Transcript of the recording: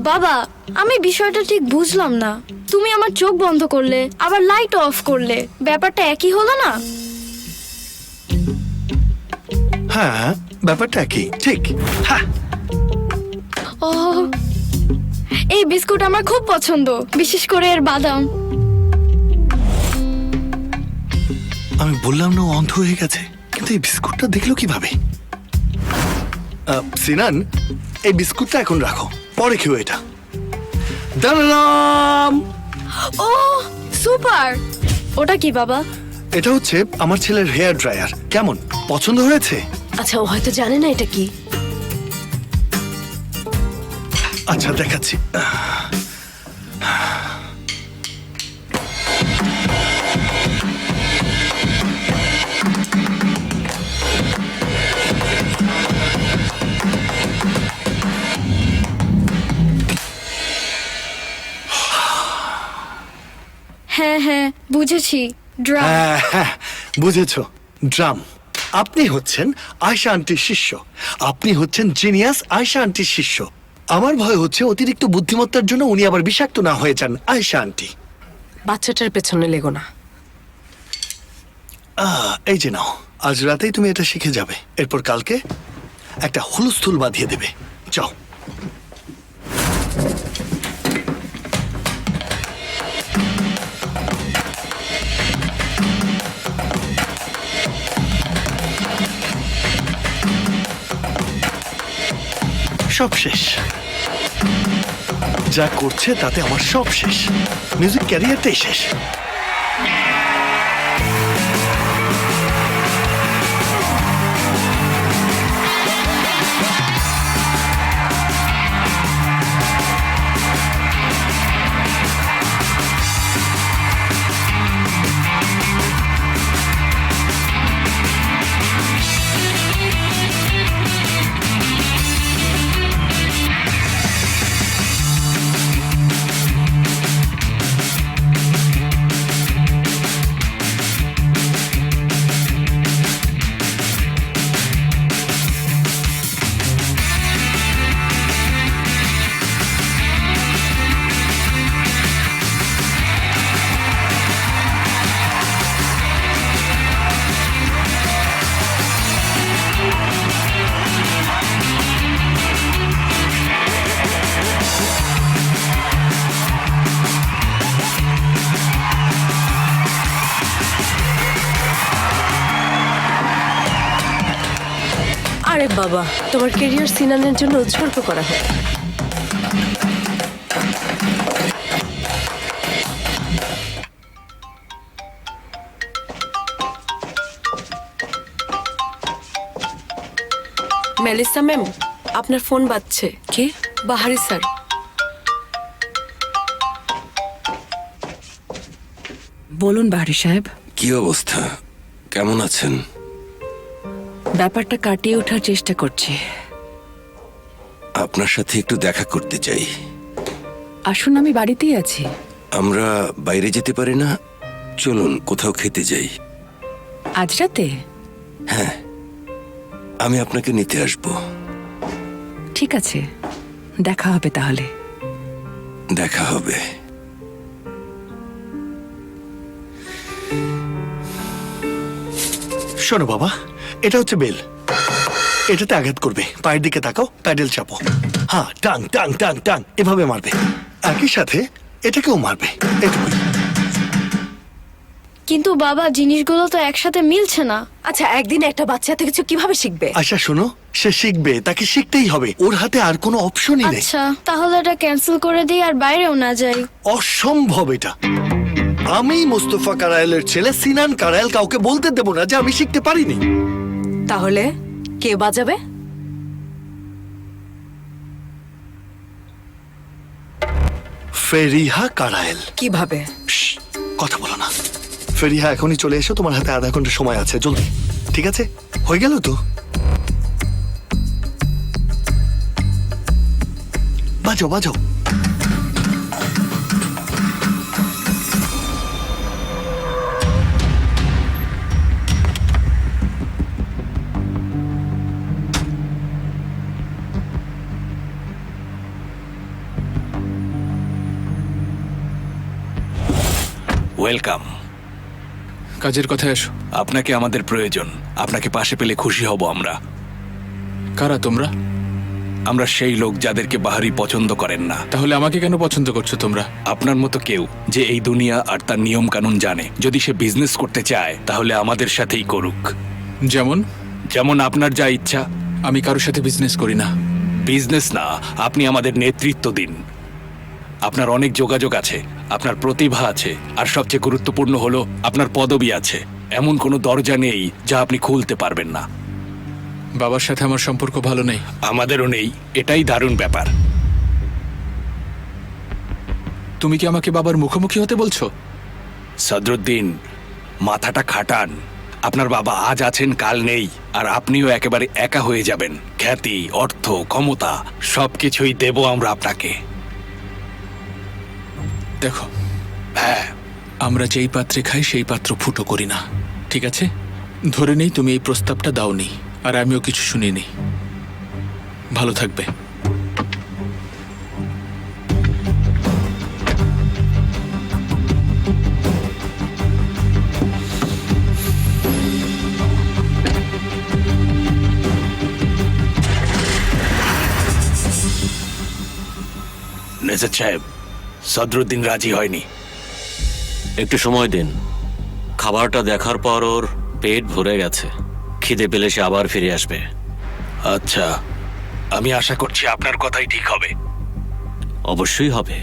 বাবা, আমি বিষয়টা ঠিক বুঝলাম না। তুমি আমার চোখ বন্ধ করলে, আবার লাইট অফ করলে, ব্যাপারটা একই হলো না? হ্যাঁ, ব্যাপারটা কি ঠিক? হ্যাঁ, ও, এই বিস্কুট আমার খুব পছন্দ, বিশেষ করে এর বাদাম। আমি বললাম না ও অন্ধ হয়ে গেছে, কিন্তু এই বিস্কুটটা দেখলো কিভাবে? সিনান, এই বিস্কুটটা এখন রাখো, পরে খেও এটা। দাঁড়ালাম। ও সুপার! ওটা কি বাবা? এটা হচ্ছে আমার ছেলের হেয়ার ড্রায়ার। কেমন, পছন্দ হয়েছে? আচ্ছা, ও হয়তো জানে না এটা কি। আচ্ছা, দেখাচ্ছি। হ্যাঁ হ্যাঁ, বুঝেছি, ড্রাম। হ্যাঁ হ্যাঁ, বুঝেছো, ড্রাম। আপনি হচ্ছেন আয়শা আন্টির শিষ্য, আপনি হচ্ছেন জিনিয়াস আয়শা আন্টির শিষ্য। আমার ভয় হচ্ছে অতিরিক্ত বুদ্ধিমত্তার জন্য উনি আবার বিষাক্ত না হয়ে যান আয়শা আন্টি। বাচ্চাটার পেছনে লেগো না। এই যে নাও, আজ রাতেই তুমি এটা শিখে যাবে। এরপর কালকে একটা হুলস্থুল বাঁধিয়ে দেবে। যাও। সব শেষ, যা করছে তাতে আমার সব শেষ, মিউজিক ক্যারিয়ারটাই শেষ। আরে বাবা, তোমার ক্যারিয়ার সিনানের জন্য উৎসর্গ করা হয়। মেলিসা ম্যাম, আপনার ফোন বাজছে। কে? বাহারি স্যার। বলুন বাহারি সাহেব। কি অবস্থা, কেমন আছেন? ব্যাপারটা কাটিয়ে ওঠার চেষ্টা করছি। আপনার সাথে একটু দেখা করতে চাই। আসুন, আমি বাড়িতেই আছি। আমরা বাইরে যেতে পারি না? চলুন কোথাও খেতে যাই। আজ রাতে? হ্যাঁ, আমি আপনাকে নিতে আসব। ঠিক আছে, দেখা হবে তাহলে। দেখা হবে। শোনো বাবা, এটা হচ্ছে বেল, এটাতে আঘাত করবে। পায়ের দিকে তাকাও, প্যাডেল চাপো। হ্যাঁ, টাং টাং টাং টাং এভাবে মারবে। একই সাথে এটাকেও মারবে, এটুকুই। কিন্তু বাবা, জিনিসগুলো তো একসাথে মিলছে না। আচ্ছা, একদিন একটা বাচ্চা এত কিছু কিভাবে শিখবে? আচ্ছা শোনো, সে শিখবে, তাকে শিখতেই হবে, ওর হাতে আর কোনো অপশনই নেই। আচ্ছা, তাহলে এটা ক্যান্সেল করে দিই আর বাইরেও না যাই। অসম্ভব এটা। আমি মোস্তফা কারায়েলের ছেলে সিনান কারায়েল কাউকে বলতে দেব না যে আমি শিখতে পারিনি। তাহলে কে বাজাবে? ফেরিহা কারায়েল। কিভাবে? শশ, কথা বলো না। ফেরিহা, এখনই চলে এসো, তোমার হাতে আধা ঘন্টা সময় আছে, জলদি। ঠিক আছে, হয়ে গেল তো? বাজাও বাজাও। ওয়েলকাম। কাজের কথায় এসো। আপনাকে আমাদের প্রয়োজন, আপনাকে পাশে পেলে খুশি হব আমরা। কারা তোমরা? আমরা সেই লোক যাদেরকে বাহারি পছন্দ করেন না। তাহলে আমাকে কেন পছন্দ করছো তোমরা? আপনার মতো কেউ যে এই দুনিয়া আর তার নিয়ম কানুন জানে, যদি সে বিজনেস করতে চায় তাহলে আমাদের সাথেই করুক। যেমন? যেমন আপনার যা ইচ্ছা। আমি কারোর সাথে বিজনেস করি না। বিজনেস না, আপনি আমাদের নেতৃত্ব দিন। আপনার অনেক যোগাযোগ আছে, আপনার প্রতিভা আছে, আর সবচেয়ে গুরুত্বপূর্ণ হলো আপনার পদবি আছে। এমন কোনো দরজা নেই যা আপনি খুলতে পারবেন না। বাবার সাথে আমার সম্পর্ক ভালো নেই। আমাদেরও নেই, এটাই দারুণ ব্যাপার। তুমি কি আমাকে বাবার মুখোমুখি হতে বলছো? সদরুদ্দিন, মাথাটা খাটান। আপনার বাবা আজ আছেন, কাল নেই, আর আপনিও একেবারে একা হয়ে যাবেন। খ্যাতি, অর্থ, ক্ষমতা সবকিছুই দেব আমরা আপনাকে। দেখো, হ্যাঁ, আমরা যেই পাত্রে খাই সেই পাত্র ফুটো করি না, ঠিক আছে? ধরে নেই তুমি এই প্রস্তাবটা দাওনি, আর আমিও কিছু শুনিনি। ভালো থাকবে। নেজার সাহেব, সদরুদ্দিন রাজি হয়নি। একটু সময় দিন। খাবারটা দেখার পর ওর পেট ভরে গেছে, খিদে পেলে সে আবার ফিরে আসবে। আচ্ছা, আমি আশা করছি আপনার কথাই ঠিক হবে। অবশ্যই হবে।